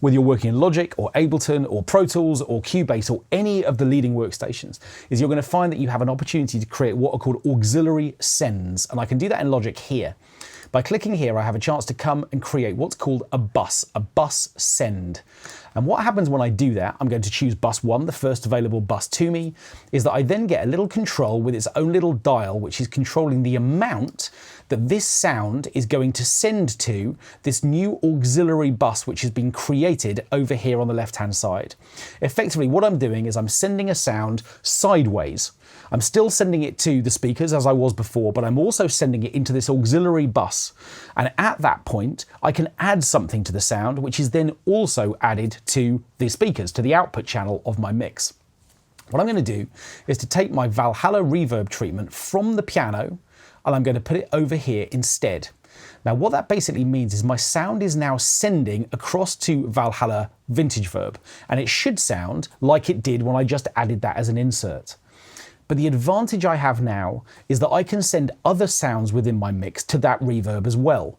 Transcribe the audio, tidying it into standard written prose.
Whether you're working in Logic or Ableton or Pro Tools or Cubase or any of the leading workstations, is you're going to find that you have an opportunity to create what are called auxiliary sends. And I can do that in Logic here. By clicking here, I have a chance to come and create what's called a bus send. And what happens when I do that, I'm going to choose bus 1, the first available bus to me, is that I then get a little control with its own little dial, which is controlling the amount that this sound is going to send to this new auxiliary bus, which has been created over here on the left-hand side. Effectively, what I'm doing is I'm sending a sound sideways. I'm still sending it to the speakers as I was before, but I'm also sending it into this auxiliary bus. And at that point, I can add something to the sound, which is then also added to the speakers, to the output channel of my mix. What I'm going to do is to take my Valhalla reverb treatment from the piano, and I'm going to put it over here instead. Now, what that basically means is my sound is now sending across to Valhalla Vintage Verb, and it should sound like it did when I just added that as an insert. But the advantage I have now is that I can send other sounds within my mix to that reverb as well.